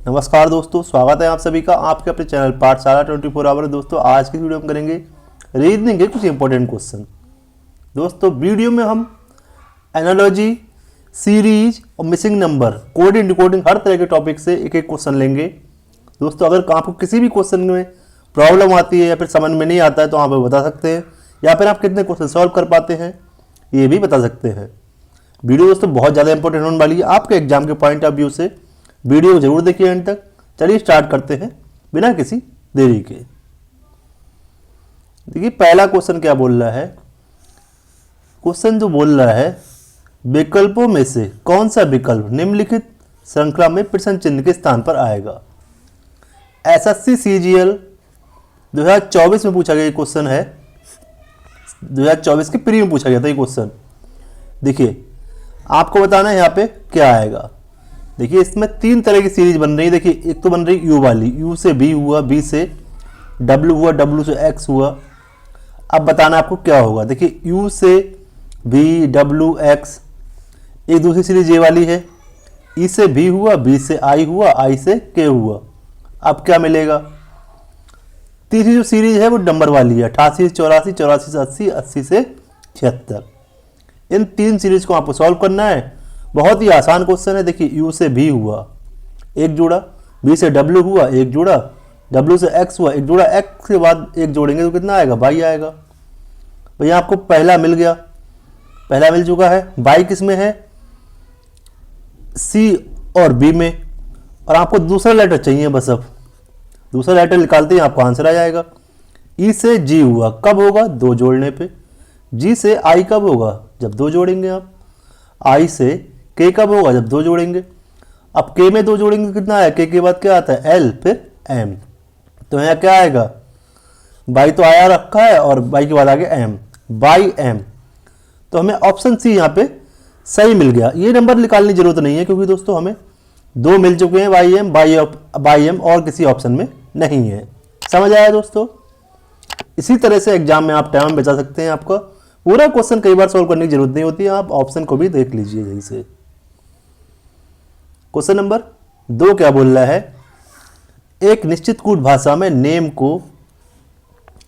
नमस्कार दोस्तों, स्वागत है आप सभी का आपके अपने चैनल पाठशाला 24 आवर। दोस्तों आज की वीडियो में करेंगे रीजनिंग के कुछ इंपॉर्टेंट क्वेश्चन। दोस्तों वीडियो में हम एनालॉजी, सीरीज और मिसिंग नंबर, कोडिंग, डिकोडिंग हर तरह के टॉपिक से एक एक क्वेश्चन लेंगे। दोस्तों अगर आपको किसी भी क्वेश्चन में प्रॉब्लम आती है या फिर समझ में नहीं आता है तो आप बता सकते हैं, या फिर आप कितने क्वेश्चन सॉल्व कर पाते हैं ये भी बता सकते हैं। वीडियो दोस्तों बहुत ज़्यादा इंपॉर्टेंट होने वाली है आपके एग्जाम के पॉइंट ऑफ व्यू से। वीडियो को जरूर देखिए एंड तक। चलिए स्टार्ट करते हैं बिना किसी देरी के। देखिए पहला क्वेश्चन क्या बोल रहा है। क्वेश्चन जो बोल रहा है, विकल्पों में से कौन सा विकल्प निम्नलिखित श्रृंखला में प्रश्न चिन्ह के स्थान पर आएगा। एसएससी सीजीएल 2024 में पूछा गया ये क्वेश्चन है। 2024 के प्री में पूछा गया था ये क्वेश्चन। देखिए आपको बताना है यहाँ पे क्या आएगा। देखिए इसमें तीन तरह की सीरीज बन रही है। देखिए एक तो बन रही यू वाली, यू से बी हुआ, बी से डब्ल्यू हुआ, डब्ल्यू से एक्स हुआ। अब बताना आपको क्या होगा। देखिए यू से बी, डब्ल्यू, एक्स। एक दूसरी सीरीज ये वाली है, ई से बी हुआ, बी से आई हुआ, आई से के हुआ। अब क्या मिलेगा। तीसरी जो सीरीज है वो नंबर वाली है, 88 से 84, 84 से 80, 80 से 76। इन तीन सीरीज को आपको सॉल्व करना है। बहुत ही आसान क्वेश्चन है। देखिए यू से बी हुआ एक जोड़ा, बी से डब्ल्यू हुआ एक जोड़ा, डब्ल्यू से एक्स हुआ एक जोड़ा, एक्स के बाद एक जोड़ेंगे तो कितना आएगा, बाई आएगा। भैया आपको पहला मिल गया, पहला मिल चुका है। बाई किस में है, सी और बी में। और आपको दूसरा लेटर चाहिए बस। अब दूसरा लेटर निकालते ही आपको आंसर आ जाएगा। ई से जी हुआ कब होगा, दो जोड़ने पे। जी से आई कब होगा, जब दो जोड़ेंगे आप। आई से के कब होगा, जब दो जोड़ेंगे। अब के में दो जोड़ेंगे कितना है, के बाद क्या आता है, एल, फिर एम। तो यहाँ क्या आएगा, बाई तो आया रखा है और बाई के बाद आ गया एम, बाई एम। तो हमें ऑप्शन सी यहाँ पे सही मिल गया। ये नंबर निकालने की जरूरत नहीं है क्योंकि दोस्तों हमें दो मिल चुके हैं, बाई एम और किसी ऑप्शन में नहीं है। समझ आया दोस्तों। इसी तरह से एग्जाम में आप टाइम बचा सकते हैं। आपका पूरा क्वेश्चन कई बार सॉल्व करने की जरूरत नहीं होती है, आप ऑप्शन को भी देख लीजिए। जैसे क्वेश्चन नंबर 2 क्या बोल रहा है, एक निश्चित कूट भाषा में नेम को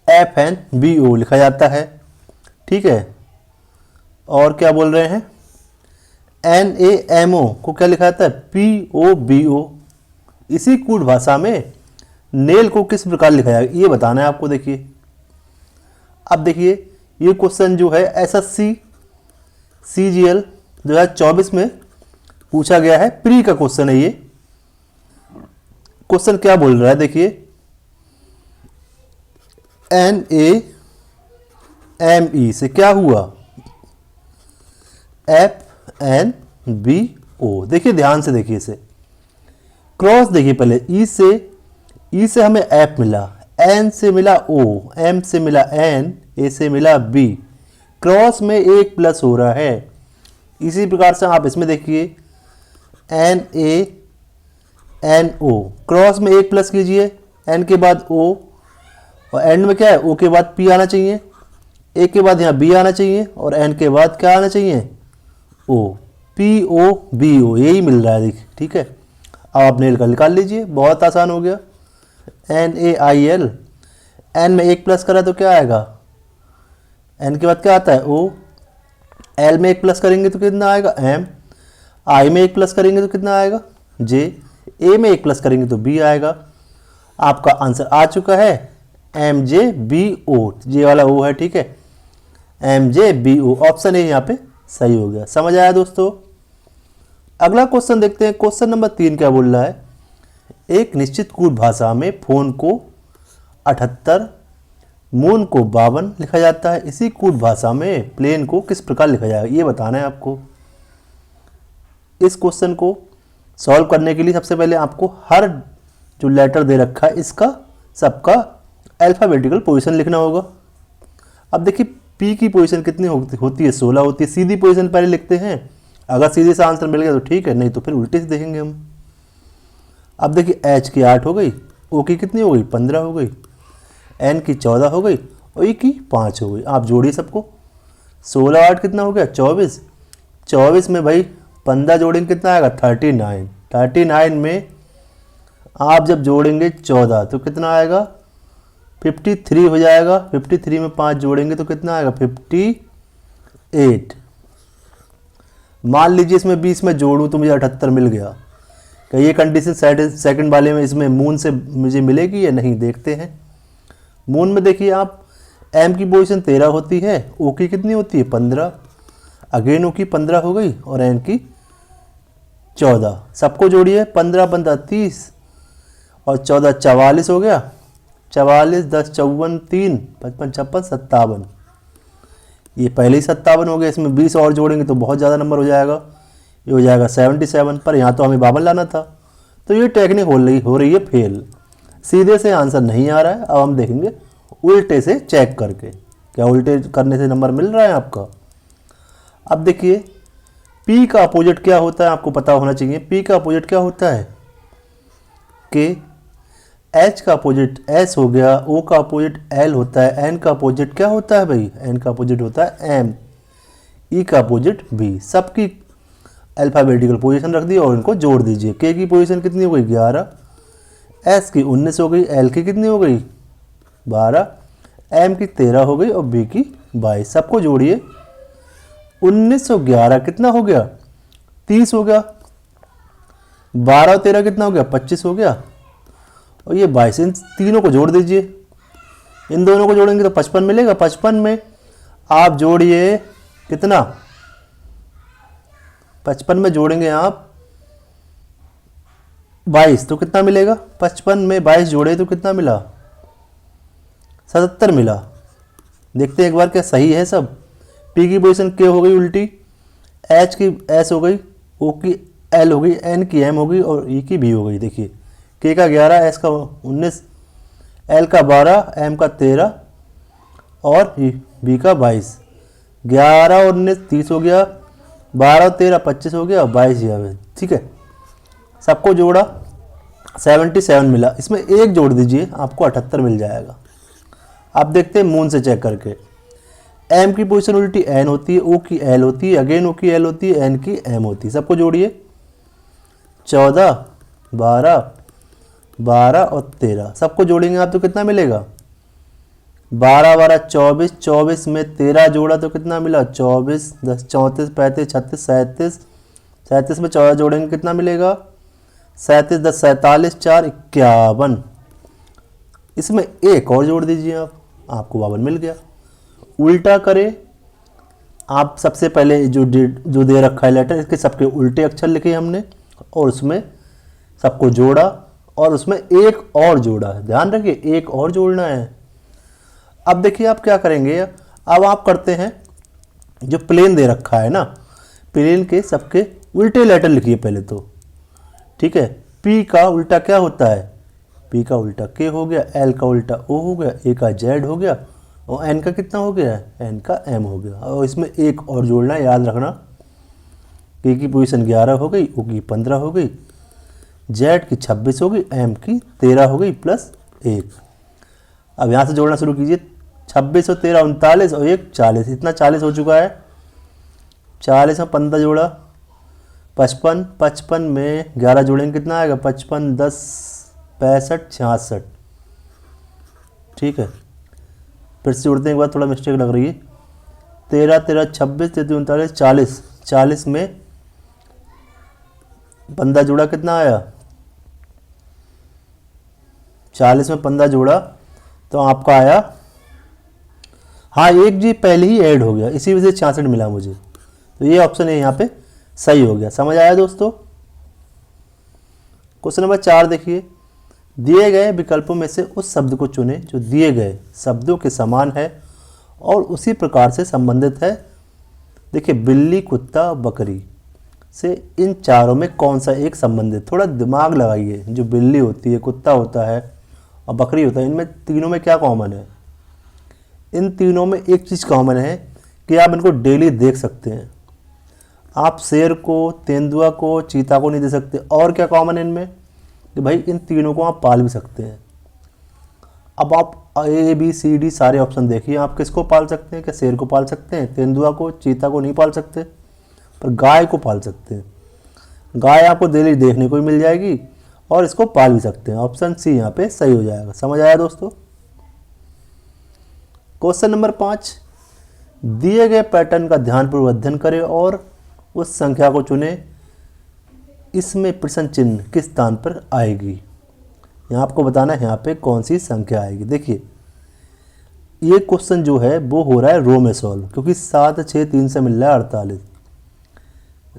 FNBO लिखा जाता है, ठीक है। और क्या बोल रहे हैं, NAMO को क्या लिखा जाता है, POBO। इसी कूट भाषा में नेल को किस प्रकार लिखा जाएगा ये बताना है आपको। देखिए अब देखिए ये क्वेश्चन जो है एसएससी सीजीएल 2024 में पूछा गया है, प्री का क्वेश्चन है। ये क्वेश्चन क्या बोल रहा है, देखिए NAME से क्या हुआ, FNBO। देखिए ध्यान से देखिए इसे क्रॉस। देखिए पहले ई से हमें F मिला, N से मिला O, M से मिला N, A से मिला B। क्रॉस में एक प्लस हो रहा है। इसी प्रकार से आप इसमें देखिए NANO, क्रॉस में एक प्लस कीजिए, N के बाद O और एंड में क्या है, O के बाद P आना चाहिए, A के बाद यहाँ B आना चाहिए और N के बाद क्या आना चाहिए, O, POBO। यही मिल रहा है देखिए, ठीक है। अब आप नेल का निकाल लीजिए, बहुत आसान हो गया। NAIL, N में एक प्लस करा तो क्या आएगा, N के बाद क्या आता है O, L में एक प्लस करेंगे तो कितना आएगा M, I में एक प्लस करेंगे तो कितना आएगा J, A में एक प्लस करेंगे तो B आएगा। आपका आंसर आ चुका है MJBO, J वाला O है, ठीक है। MJBO ऑप्शन ए यहाँ पे सही हो गया। समझ आया दोस्तों। अगला क्वेश्चन देखते हैं। क्वेश्चन नंबर 3 क्या बोल रहा है, एक निश्चित कूट भाषा में फोन को 78, मून को 52 लिखा जाता है। इसी कूट भाषा में प्लेन को किस प्रकार लिखा जाएगा ये बताना है आपको। इस क्वेश्चन को सॉल्व करने के लिए सबसे पहले आपको हर जो लेटर दे रखा है इसका सबका अल्फाबेटिकल पोजीशन लिखना होगा। अब देखिए पी की पोजीशन कितनी होती है, 16 होती है। सीधी पोजीशन पहले लिखते हैं, अगर सीधे से आंसर मिल गया तो ठीक है, नहीं तो फिर उल्टे से देखेंगे हम। अब देखिए एच की 8 हो गई, ओ की कितनी हो गई, 15 हो गई, एन की 14 हो गई और ई की 5 हो गई। आप जोड़िए सबको, 16 8 कितना हो गया, 24। 24 में भाई 15 जोड़ेंगे कितना आएगा, 39। 39 में आप जब जोड़ेंगे 14 तो कितना आएगा 53 हो जाएगा। 53 में 5 जोड़ेंगे तो कितना आएगा 58। मान लीजिए इसमें 20 में जोड़ूं तो मुझे 78 मिल गया। क्या ये कंडीशन सेकंड वाले में इसमें मून से मुझे मिलेगी या नहीं, देखते हैं। मून में देखिए आप एम की पोजीशन 13 होती है, ओ की कितनी होती है 15, अगेन ओ की 15 हो गई और एन की 14। सबको जोड़िए 15 15 30 और 14 44 हो गया। 44 10 54 3 55 56 57, ये पहले ही 57 हो गया। इसमें 20 और जोड़ेंगे तो बहुत ज़्यादा नंबर हो जाएगा, ये हो जाएगा 77। पर यहाँ तो हमें 52 लाना था, तो ये टेक्निक हो रही है फेल। सीधे से आंसर नहीं आ रहा है। अब हम देखेंगे उल्टे से चेक करके, क्या उल्टे करने से नंबर मिल रहा है आपका। अब देखिए P का अपोजिट क्या होता है, आपको पता होना चाहिए। P का अपोजिट क्या होता है K, H का अपोजिट S हो गया, O का अपोजिट L होता है, N का अपोजिट क्या होता है भाई, N का अपोजिट होता है M, E का अपोजिट B। सबकी अल्फ़ाबेटिकल पोजीशन रख दी और इनको जोड़ दीजिए। K की पोजीशन कितनी हो गई 11, S की 19 हो गई, L की कितनी हो गई 12, M की 13 हो गई और B की 22। सबको जोड़िए 19 और 11 कितना हो गया 30 हो गया, 12 और 13 कितना हो गया 25 हो गया और ये 22। इन तीनों को जोड़ दीजिए, इन दोनों को जोड़ेंगे तो 55 मिलेगा। 55 में आप जोड़िए कितना, 55 में जोड़ेंगे आप 22 तो कितना मिलेगा, 55 में 22 जोड़े तो कितना मिला 77 मिला। देखते हैं एक बार क्या सही है सब। P की पोजीशन K हो गई उल्टी, H की S हो गई, O की L हो गई, N की M हो गई और E की B हो गई। देखिए K का 11, S का 19, L का 12, M का 13 और B का 22। 11 और 19 30 हो गया, 12 और 13 25 हो गया और 22 यहाँ। ठीक है, सबको जोड़ा 77 मिला। इसमें एक जोड़ दीजिए आपको 78 मिल जाएगा। अब देखते हैं मून से चेक करके। M की पोजीशन उल्टी N होती है, O की L होती है, अगेन O की L होती है, N की M होती है। सबको जोड़िए 14 12 12 और 13, सबको जोड़ेंगे आप तो कितना मिलेगा 12 12 24, 24 में 13 जोड़ा तो कितना मिला 24, 10 34 35 36 37, 37 में 14 जोड़ेंगे कितना मिलेगा 37 10 47 4 51। इसमें एक और जोड़ दीजिए आप, आपको 52 मिल गया। उल्टा करें आप, सबसे पहले जो दे रखा है लेटर, इसके सबके उल्टे अक्षर लिखे हमने और उसमें सबको जोड़ा और उसमें एक और जोड़ा है। ध्यान रखिए एक और जोड़ना है। अब देखिए आप क्या करेंगे, अब आप करते हैं जो प्लेन दे रखा है ना, प्लेन के सबके उल्टे लेटर लिखिए पहले तो। ठीक है, P का उल्टा क्या होता है, P का उल्टा K हो गया, L का उल्टा O हो गया, A का Z हो गया और N का कितना हो गया, N का M हो गया। और इसमें एक और जोड़ना है, याद रखना। K की पोजीशन 11 हो गई, O की 15 हो गई, Z की 26 हो गई, M की 13 हो गई प्लस 1। अब यहाँ से जोड़ना शुरू कीजिए, 26 और 13 39 और 1 40, इतना 40 हो चुका है। 40 में 15 जोड़ा 55, 55 में 11 जोड़ेंगे कितना आएगा 55 10 65 66। ठीक है, फिर से जोड़ते हैं एक बार, थोड़ा मिस्टेक लग रही है। 13 13 26 33 39 40, 40 में 15 जोड़ा कितना आया 40 में 15 जोड़ा तो आपका आया, हाँ एक जी पहले ही ऐड हो गया, इसी वजह से 66 मिला मुझे। तो ये ऑप्शन है यहाँ पे सही हो गया। समझ आया दोस्तों। क्वेश्चन नंबर 4 देखिए, दिए गए विकल्पों में से उस शब्द को चुनें जो दिए गए शब्दों के समान है और उसी प्रकार से संबंधित है। देखिए बिल्ली कुत्ता बकरी से इन चारों में कौन सा एक संबंधित, थोड़ा दिमाग लगाइए। जो बिल्ली होती है, कुत्ता होता है और बकरी होता है, इनमें तीनों में क्या कॉमन है, इन तीनों में एक चीज़ कॉमन है कि आप इनको डेली देख सकते हैं। आप शेर को, तेंदुआ को, चीता को नहीं दे सकते। और क्या कॉमन है इनमें कि भाई इन तीनों को आप पाल भी सकते हैं। अब आप A B C D सारे ऑप्शन देखिए, आप किसको पाल सकते हैं, क्या शेर को पाल सकते हैं, तेंदुआ को, चीता को नहीं पाल सकते, पर गाय को पाल सकते हैं। गाय आपको डेली देखने को ही मिल जाएगी और इसको पाल भी सकते हैं। ऑप्शन सी यहाँ पे सही हो जाएगा। समझ आया दोस्तों। क्वेश्चन नंबर 5, दिए गए पैटर्न का ध्यानपूर्वक अध्ययन करें और उस संख्या को चुनें, इसमें प्रश्न चिन्ह किस स्थान पर आएगी। यहाँ आपको बताना है यहाँ पे कौन सी संख्या आएगी। देखिए ये क्वेश्चन जो है वो हो रहा है रो में सॉल्व, क्योंकि 7 6 3 से मिल रहा है 48।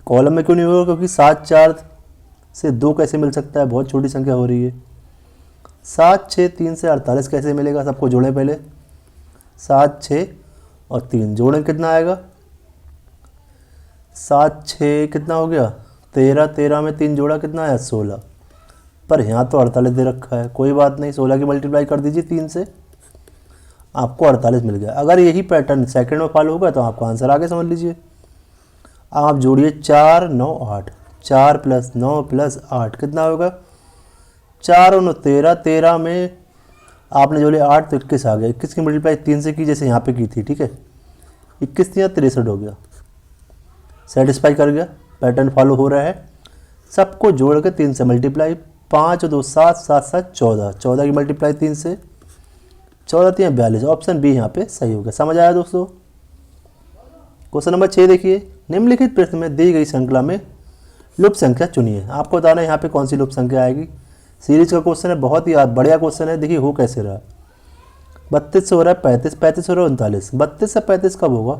कॉलम में क्यों नहीं होगा, क्योंकि 7 4 से 2 कैसे मिल सकता है, बहुत छोटी संख्या हो रही है। 7 6 3 से 48 कैसे मिलेगा, सबको जोड़ें पहले। 7 6 और 3 जोड़ें, कितना आएगा, 7 6 कितना हो गया 13, 13 में 3 जोड़ा कितना आया 16। पर यहाँ तो 48 दे रखा है, कोई बात नहीं, 16 की मल्टीप्लाई कर दीजिए 3 से, आपको 48 मिल गया। अगर यही पैटर्न सेकंड में फॉलो होगा तो आपका आंसर आगे समझ लीजिए। आप जोड़िए 4 9 8, 4 + 9 + 8 कितना होगा, 4 और 9 13, 13 में आपने जोड़े 8 तो 21 आ गया। 21 की मल्टीप्लाई 3 से की, जैसे यहाँ पे की थी, ठीक है। 21 या 63 हो गया, सेटिस्फाई कर गया, पैटर्न फॉलो हो रहा है। सबको जोड़ के 3 से मल्टीप्लाई, 5 और 2 7, 7 7 14, 14 की मल्टीप्लाई 3 से, 14 3 42। ऑप्शन बी यहाँ पे सही हो गया। समझ आया दोस्तों। क्वेश्चन नंबर 6 देखिए, निम्नलिखित प्रश्न में दी गई श्रृंखला में लुप्त संख्या चुनिए। आपको बताना है यहाँ पे कौन सी लुप्त संख्या आएगी। सीरीज का क्वेश्चन है, बहुत ही बढ़िया क्वेश्चन है। देखिए हो कैसे रहा, 32 से हो रहा है 35, 35 हो रहा है 39। 32 से 35 कब होगा,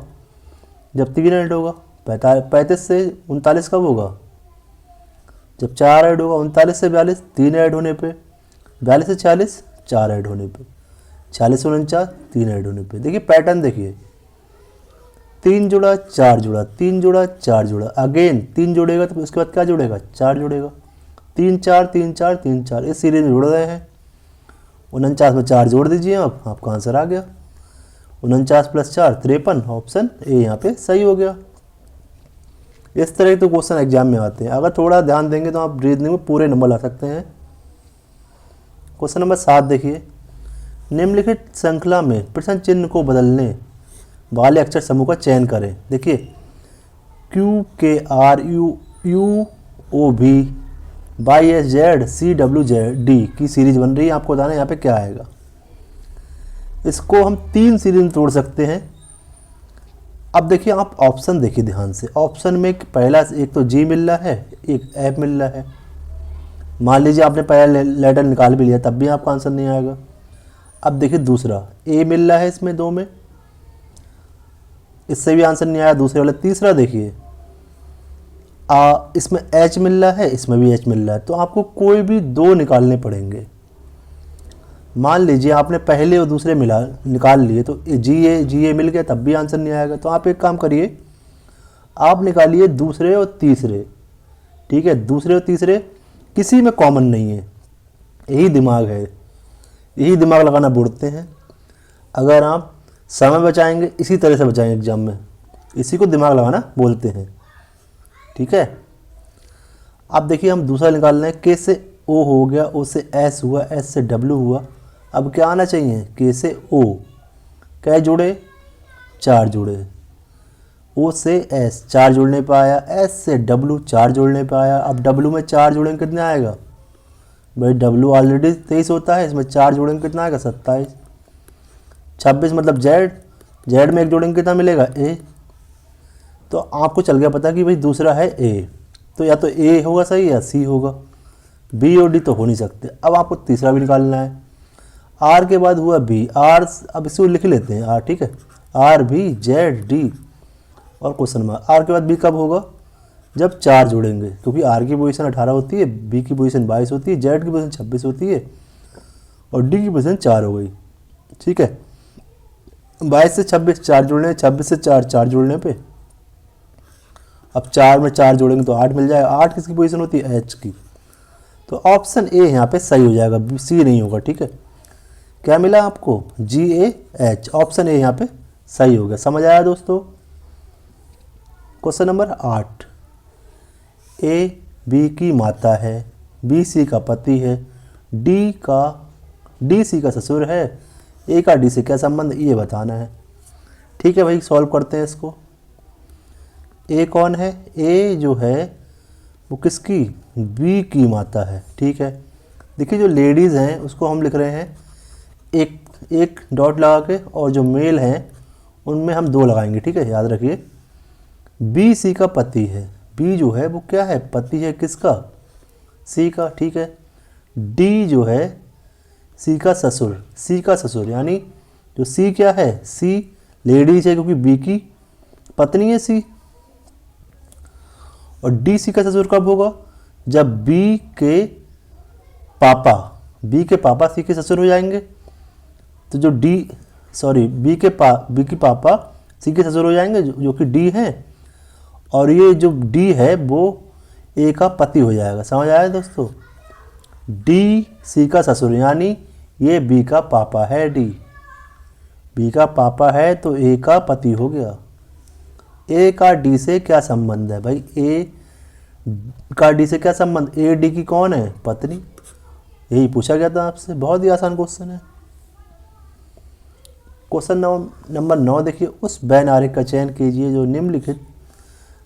जब 3 ऐड होगा। 35 से 39 कब होगा, जब 4 ऐड होगा। 39 से 42 3 ऐड होने पे। 42 से 46 4 ऐड होने पे। 46 से 49 3 ऐड होने पे। देखिए पैटर्न देखिए, 3 जोड़ा 4 जोड़ा, 3 जोड़ा 4 जोड़ा, अगेन 3 जोड़ेगा तो उसके बाद क्या जोड़ेगा, 4 जोड़ेगा। 3 4 3 4 3 4, इस सीरीज में जोड़ रहे हैं। 49 में 4 जोड़ दीजिए, अब आपका आंसर आ गया। 49 + 4 53। ऑप्शन ए यहाँ पे सही हो गया। इस तरह के तो क्वेश्चन एग्जाम में आते हैं, अगर थोड़ा ध्यान देंगे तो आप रीजनिंग में पूरे नंबर ला सकते हैं। क्वेश्चन नंबर 7 देखिए, निम्नलिखित श्रृंखला में प्रश्न चिन्ह को बदलने वाले अक्षर समूह का चयन करें। देखिए Q K R U O V Y S Z C W D की सीरीज बन रही है। आपको बताना है यहाँ पे क्या आएगा। इसको हम 3 सीरीज में तोड़ सकते हैं। अब देखिए आप ऑप्शन देखिए ध्यान से, ऑप्शन में पहला एक तो G मिल रहा है, एक F मिल रहा है। मान लीजिए आपने पहला लेटर निकाल भी लिया तब भी आपका आंसर नहीं आएगा। अब देखिए दूसरा A मिल रहा है, इसमें 2 में, इससे भी आंसर नहीं आया दूसरे वाले। तीसरा देखिए इसमें H मिल रहा है, इसमें भी H मिल रहा है, तो आपको कोई भी 2 निकालने पड़ेंगे। मान लीजिए आपने पहले और दूसरे निकाल लिए तो जी ए मिल गया तब भी आंसर नहीं आएगा। तो आप एक काम करिए, आप निकालिए दूसरे और तीसरे, ठीक है। दूसरे और तीसरे किसी में कॉमन नहीं है, यही दिमाग है, यही दिमाग लगाना बोलते हैं। अगर आप समय बचाएंगे इसी तरह से बचाएंगे एग्जाम में, इसी को दिमाग लगाना बोलते हैं, ठीक है। अब देखिए हम दूसरा निकाल रहे हैं, के से ओ हो गया, ओ से एस हुआ, एस से डब्ल्यू हुआ। अब क्या आना चाहिए, के से ओ, क्या जोड़े 4 जोड़े, ओ से एस 4 जोड़ने पे आया, एस से डब्ल्यू 4 जोड़ने पे आया। अब डब्ल्यू में 4 जोड़ेंगे कितना आएगा भाई, डब्ल्यू ऑलरेडी 23 होता है, इसमें 4 जोड़ेंगे कितना आएगा 27। 26 मतलब जेड, जेड में 1 जोड़ेंगे कितना मिलेगा ए। तो आपको चल गया पता कि भाई दूसरा है ए, तो या तो ए होगा सही या सी होगा, बी और डी तो हो नहीं सकते। अब आपको तीसरा भी निकालना है। आर के बाद हुआ बी, आर अब इसको लिख लेते हैं आर, ठीक है। आर बी जेड डी और क्वेश्चन मार्क। आर के बाद बी कब होगा, जब 4 जोड़ेंगे, क्योंकि आर की पोजीशन 18 होती है, बी की पोजीशन 22 होती है, जेड की पोजीशन 26 होती है और डी की पोजीशन 4 हो गई, ठीक है। 22 से 26 4 जोड़ने, 26 से 4 4 जोड़ने पे अब 4 में 4 जोड़ेंगे तो 8 मिल जाएगा। 8 किसकी पोजीशन होती है, एच की। तो ऑप्शन ए यहाँ पे सही हो जाएगा, सी नहीं होगा, ठीक है। क्या मिला आपको, जी ए एच, ऑप्शन ए यहाँ पे सही हो गया। समझ आया दोस्तों। क्वेश्चन नंबर 8, ए बी की माता है, बी सी का पति है, डी सी का ससुर है, ए का डी से क्या संबंध ये बताना है, ठीक है भाई। सॉल्व करते हैं इसको। ए कौन है, ए जो है वो किसकी, बी की माता है। ठीक है, देखिए जो लेडीज़ हैं उसको हम लिख रहे हैं एक एक डॉट लगा के, और जो मेल हैं उनमें हम 2 लगाएंगे। ठीक है, याद रखिए। बी सी का पति है, बी जो है वो क्या है, पति है किसका, सी का। ठीक है, डी जो है सी का ससुर, सी का ससुर, यानी जो सी क्या है, सी लेडीज है क्योंकि बी की पत्नी है सी। और डी सी का ससुर कब होगा, जब बी के पापा, बी के पापा सी के ससुर हो जाएंगे। तो जो बी के पापा सी के ससुर हो जाएंगे, जो कि डी हैं, और ये जो डी है वो ए का पति हो जाएगा। समझ आया दोस्तों, डी सी का ससुर, यानी ये बी का पापा है, डी बी का पापा है तो ए का पति हो गया। ए का डी से क्या संबंध है भाई, ए का डी से क्या संबंध, ए डी की कौन है, पत्नी। यही पूछा गया था आपसे, बहुत ही आसान क्वेश्चन है। क्वेश्चन नंबर 9 देखिए, उस बैन आरेख का चयन कीजिए जो निम्नलिखित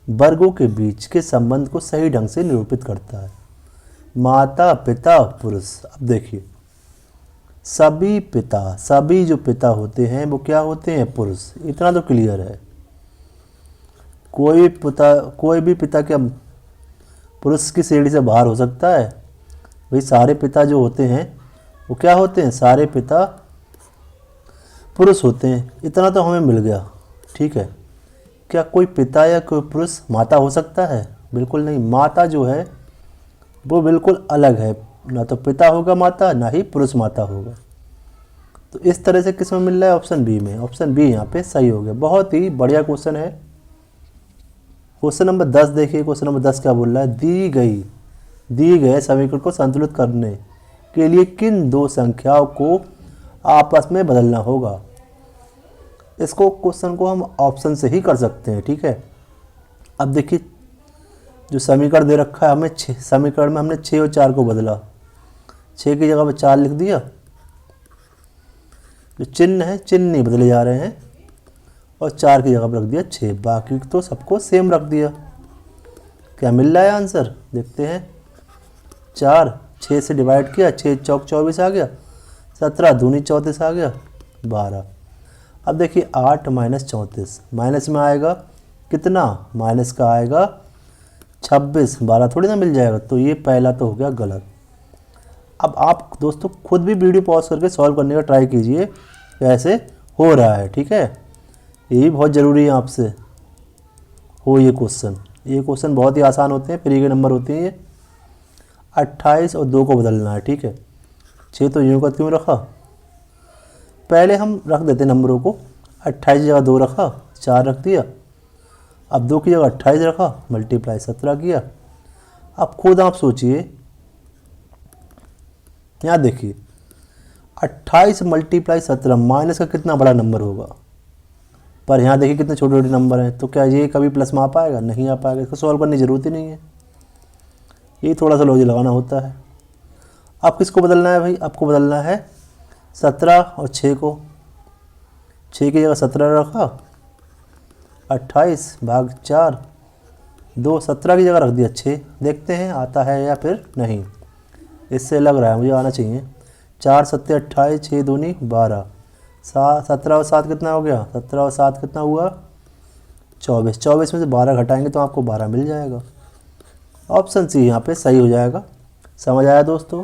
वर्गों के बीच के संबंध को सही ढंग से निरूपित करता है। माता पिता पुरुष। अब देखिए, सभी जो पिता होते हैं वो क्या होते हैं, पुरुष। इतना तो क्लियर है। कोई भी पिता क्या पुरुष की श्रेणी से बाहर हो सकता है भाई। सारे पिता जो होते हैं वो क्या होते हैं, सारे पिता पुरुष होते हैं। इतना तो हमें मिल गया। ठीक है, क्या कोई पिता या कोई पुरुष माता हो सकता है, बिल्कुल नहीं। माता जो है वो बिल्कुल अलग है, ना तो पिता होगा माता, ना ही पुरुष माता होगा। तो इस तरह से किस में मिल रहा है, ऑप्शन बी में। ऑप्शन बी यहाँ पे सही हो गया। बहुत ही बढ़िया क्वेश्चन है। क्वेश्चन नंबर 10 देखिए, क्वेश्चन नंबर 10 क्या बोल रहा है, दी गए समीकरण को संतुलित करने के लिए किन 2 संख्याओं को आपस में बदलना होगा। इसको क्वेश्चन को हम ऑप्शन से ही कर सकते हैं। ठीक है, अब देखिए जो समीकरण दे रखा है हमें, समीकरण में हमने 6 और 4 को बदला। 6 की जगह पर 4 लिख दिया। जो चिन्ह है, चिन्ह नहीं बदले जा रहे हैं, और 4 की जगह पर रख दिया 6। बाकी तो सबको सेम रख दिया। क्या मिल रहा है आंसर, देखते हैं। 4 6 से डिवाइड किया, 6 चौक 24 आ गया, 17 दूनी 34 आ गया, 12। अब देखिए 8 माइनस 34, माइनस में आएगा कितना, माइनस का आएगा 26, 12 थोड़ी ना मिल जाएगा। तो ये पहला तो हो गया गलत। अब आप दोस्तों खुद भी वीडियो पॉज करके सॉल्व करने का ट्राई कीजिए कैसे हो रहा है। ठीक है, यही बहुत ज़रूरी है आपसे हो ये क्वेश्चन बहुत ही आसान होते हैं, फ्री के नंबर होते हैं ये। 28 और 2 को बदलना है। ठीक है, 6 तो यूँ का क्यों रखा, पहले हम रख देते नंबरों को। 28 की जगह 2 रखा, 4 रख दिया। अब 2 की जगह 28 रखा, मल्टीप्लाई 17 किया। अब खुद आप सोचिए, यहाँ देखिए 28 मल्टीप्लाई 17 माइनस का कितना बड़ा नंबर होगा, पर यहाँ देखिए कितने छोटे छोटे नंबर हैं। तो क्या ये कभी प्लस में आ पाएगा, नहीं आ पाएगा। इसको सॉल्व करने की ज़रूरत ही नहीं है, ये थोड़ा सा लॉजिक लगाना होता है। अब किसको बदलना है भाई, आपको बदलना है 17 और 6 को। 6 की जगह 17 रखा, 28 भाग 4, 2 17 की जगह रख दिया 6। देखते हैं आता है या फिर नहीं। इससे लग रहा है मुझे आना चाहिए। 4 7 28, 6 दूनी 12, 17 और 7 कितना हो गया, 17 और 7 कितना हुआ 24। 24 में से 12 घटाएंगे तो आपको 12 मिल जाएगा। ऑप्शन सी यहाँ पे सही हो जाएगा। समझ आया दोस्तों।